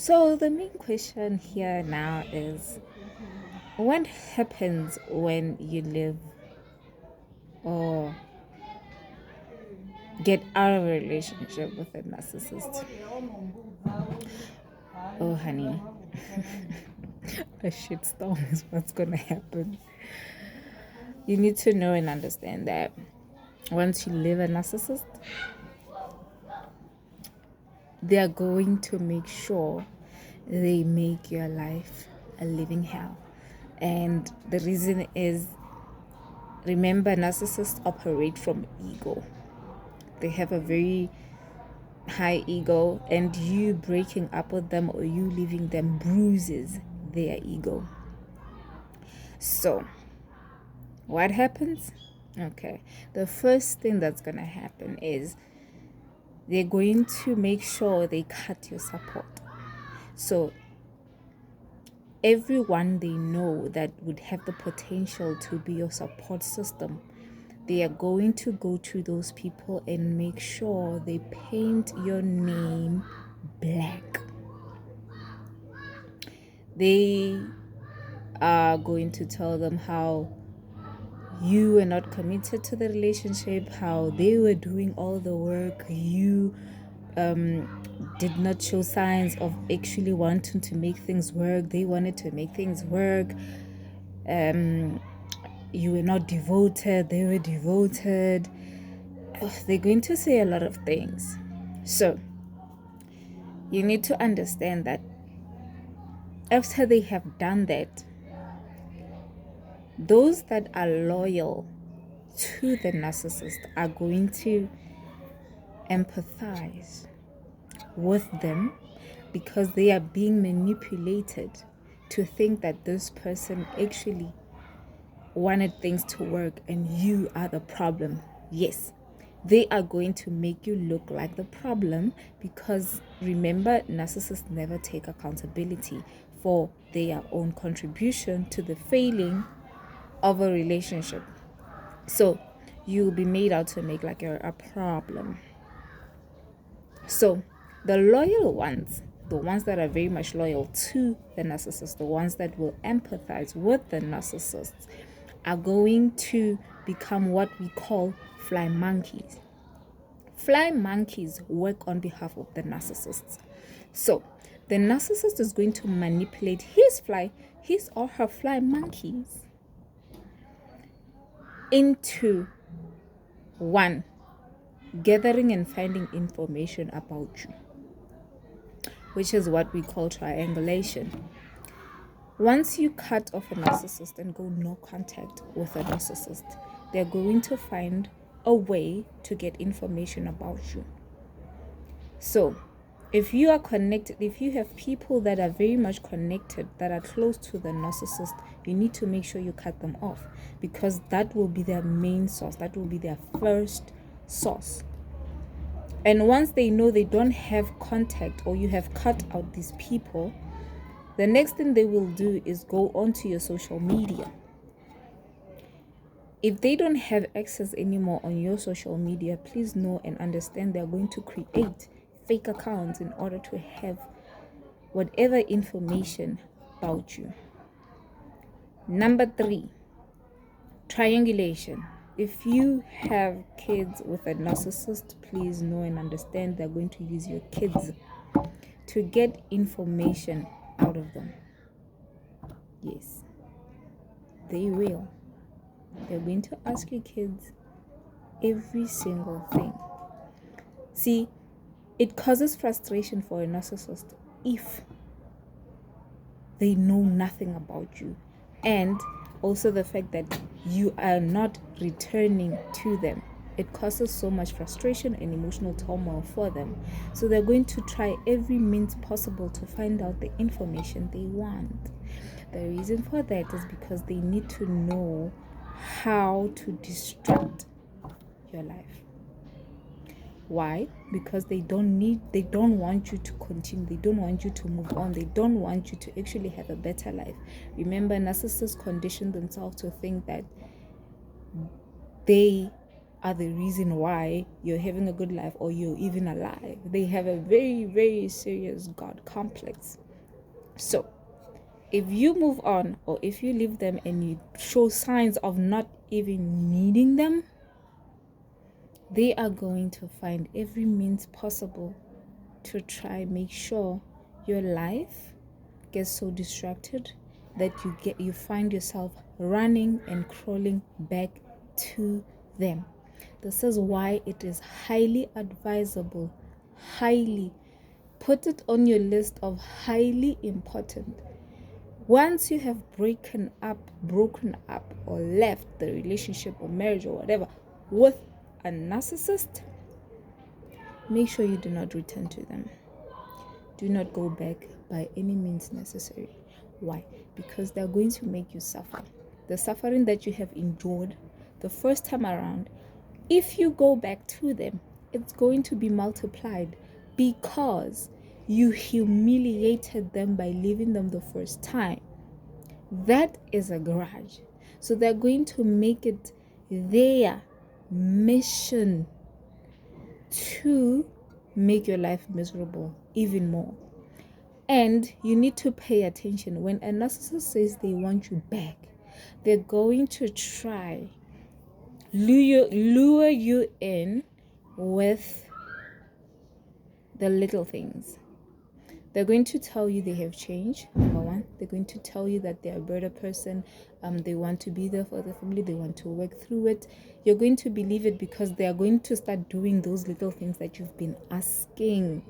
So, the main question here now is what happens when you live or get out of a relationship with a narcissist? Oh, honey, a shitstorm is what's gonna happen. You need to know and understand that once you live a narcissist, they are going to make sure they make your life a living hell. And the reason is, remember, narcissists operate from ego. They have a very high ego, and you breaking up with them or you leaving them bruises their ego. So, what happens? Okay, the first thing that's gonna happen is they're going to make sure they cut your support. So, everyone they know that would have the potential to be your support system, they are going to go to those people and make sure they paint your name black. They are going to tell them how you were not committed to the relationship, how they were doing all the work, you did not show signs of actually wanting to make things work. They wanted to make things work. You were not devoted, they were devoted. They're going to say a lot of things. So you need to understand that after they have done that, those that are loyal to the narcissist are going to empathize with them because they are being manipulated to think that this person actually wanted things to work and you are the problem. Yes, they are going to make you look like the problem because remember, narcissists never take accountability for their own contribution to the failing of a relationship. So you'll be made out to make like a problem. So the loyal ones, the ones that are very much loyal to the narcissist, the ones that will empathize with the narcissists, are going to become what we call fly monkeys. Fly monkeys work on behalf of the narcissists. So the narcissist is going to manipulate his or her fly monkeys into one, gathering and finding information about you, which is what we call triangulation. Once you cut off a narcissist and go no contact with a narcissist, they're going to find a way to get information about you. So, if you are connected, if you have people that are very much connected, that are close to the narcissist, you need to make sure you cut them off because that will be their main source. That will be their first source. And once they know they don't have contact or you have cut out these people, the next thing they will do is go onto your social media. If they don't have access anymore on your social media, please know and understand they're going to create fake accounts in order to have whatever information about you. Number 3, triangulation. If you have kids with a narcissist, please know and understand they're going to use your kids to get information out of them. Yes, they will. They're going to ask your kids every single thing. See, it causes frustration for a narcissist if they know nothing about you, and also the fact that you are not returning to them. It causes so much frustration and emotional turmoil for them. So they're going to try every means possible to find out the information they want. The reason for that is because they need to know how to disrupt your life. Why? Because they don't want you to continue. They don't want you to move on. They don't want you to actually have a better life. Remember, narcissists condition themselves to think that they are the reason why you're having a good life or you're even alive. They have a very, very serious God complex. So if you move on, or if you leave them and you show signs of not even needing them, they are going to find every means possible to try make sure your life gets so distracted that you find yourself running and crawling back to them. This is why it is highly advisable, highly, put it on your list of highly important. Once you have broken up or left the relationship or marriage or whatever with a narcissist, make sure you do not return to them. Do not go back by any means necessary. Why? Because they're going to make you suffer. The suffering that you have endured the first time around, if you go back to them, it's going to be multiplied because you humiliated them by leaving them the first time. That is a grudge. So they're going to make it their mission to make your life miserable even more. And you need to pay attention. When a narcissist says they want you back, they're going to try lure you in with the little things. They're going to tell you they have changed, number one. They're going to tell you that they're a better person. They want to be there for the family. They want to work through it. You're going to believe it because they are going to start doing those little things that you've been asking.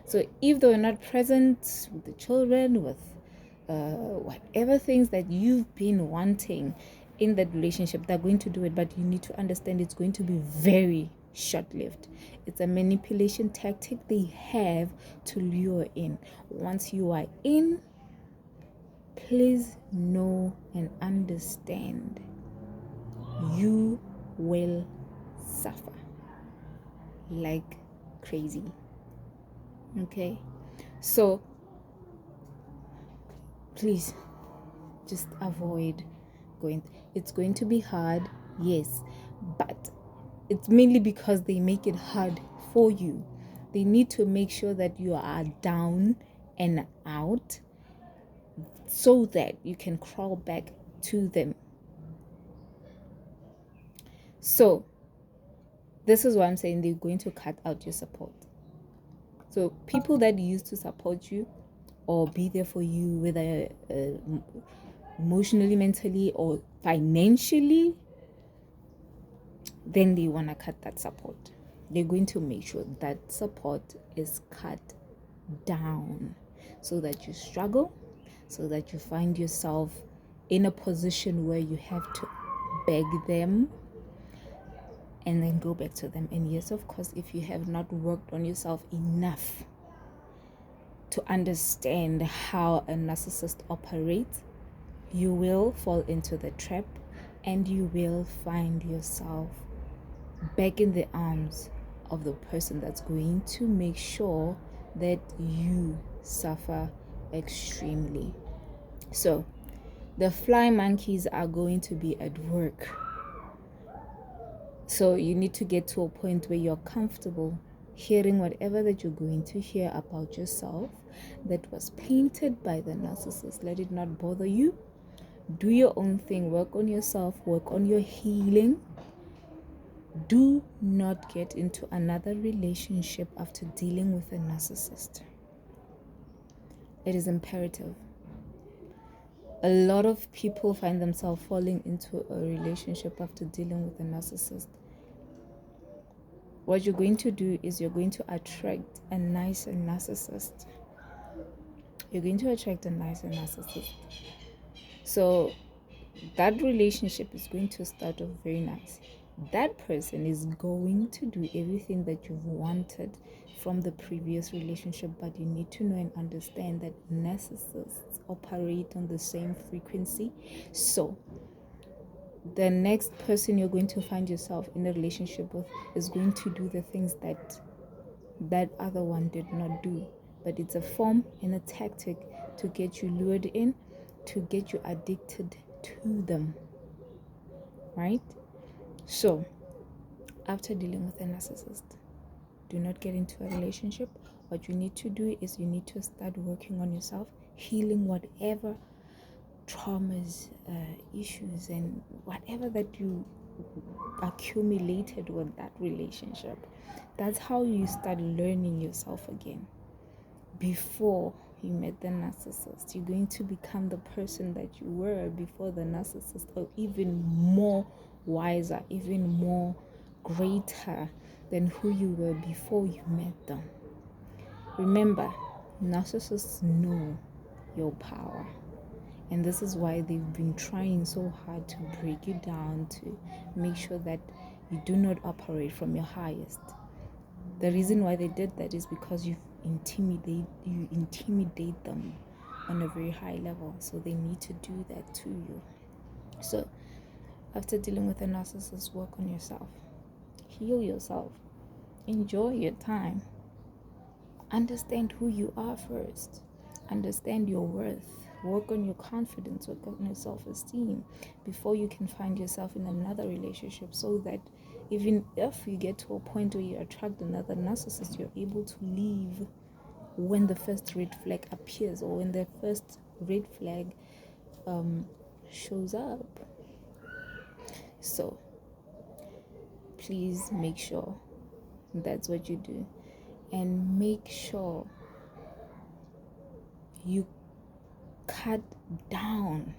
So if they were not present with the children, with whatever things that you've been wanting in that relationship, they're going to do it. But you need to understand it's going to be very short-lived. It's a manipulation tactic they have to lure in. Once you are in, please know and understand you will suffer like crazy. Okay, so please just avoid going. It's going to be hard, yes, but it's mainly because they make it hard for you. They need to make sure that you are down and out so that you can crawl back to them. So this is why I'm saying they're going to cut out your support. So people that used to support you or be there for you, whether emotionally, mentally, or financially, then they want to cut that support. They're going to make sure that support is cut down so that you struggle, so that you find yourself in a position where you have to beg them and then go back to them. And yes, of course, if you have not worked on yourself enough to understand how a narcissist operates, you will fall into the trap and you will find yourself back in the arms of the person that's going to make sure that you suffer extremely. So the fly monkeys are going to be at work. So you need to get to a point where you're comfortable hearing whatever that you're going to hear about yourself that was painted by the narcissist. Let it not bother you. Do your own thing. Work on yourself. Work on your healing. Do not get into another relationship after dealing with a narcissist. It is imperative. A lot of people find themselves falling into a relationship after dealing with a narcissist. What you're going to do is you're going to attract a nicer narcissist. You're going to attract a nicer narcissist. So that relationship is going to start off very nice. That person is going to do everything that you've wanted from the previous relationship, but you need to know and understand that narcissists operate on the same frequency. So the next person you're going to find yourself in a relationship with is going to do the things that other one did not do. But it's a form and a tactic to get you lured in, to get you addicted to them. Right? So After dealing with a narcissist, do not get into a relationship. What you need to do is you need to start working on yourself, healing whatever traumas, issues, and whatever that you accumulated with that relationship. That's how you start learning yourself again. Before you met the narcissist, you're going to become the person that you were before the narcissist, or even more wiser, even more greater than who you were before you met them. Remember, narcissists know your power, and this is why they've been trying so hard to break you down, to make sure that you do not operate from your highest. The reason why they did that is because you intimidate them on a very high level. So they need to do that to you. So after dealing with a narcissist, work on yourself. Heal yourself. Enjoy your time. Understand who you are first. Understand your worth. Work on your confidence. Work on your self-esteem before you can find yourself in another relationship, so that even if you get to a point where you attract another narcissist, you're able to leave when the first red flag appears, or when the first red flag shows up. So please make sure that's what you do, and make sure you cut down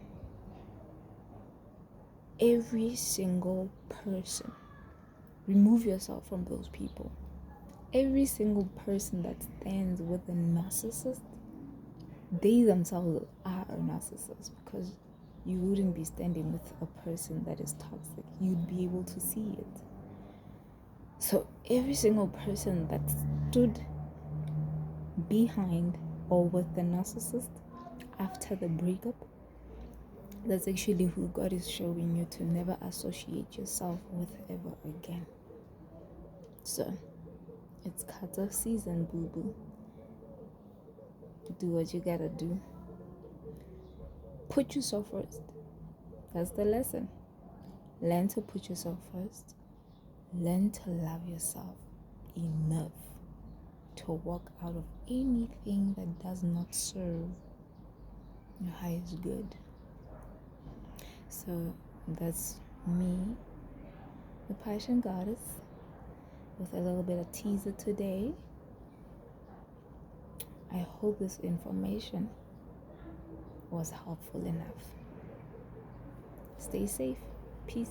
every single person. Remove yourself from those people. Every single person that stands with a narcissist, they themselves are a narcissist, because you wouldn't be standing with a person that is toxic. You'd be able to see it. So every single person that stood behind or with the narcissist after the breakup, that's actually who God is showing you to never associate yourself with ever again. So it's cut off season, boo-boo. Do what you gotta do. Put yourself first. That's the lesson. Learn to put yourself first. Learn to love yourself enough to walk out of anything that does not serve your highest good. So that's me, the Passion Goddess, with a little bit of teaser today. I hope this information was helpful enough. Stay safe. Peace.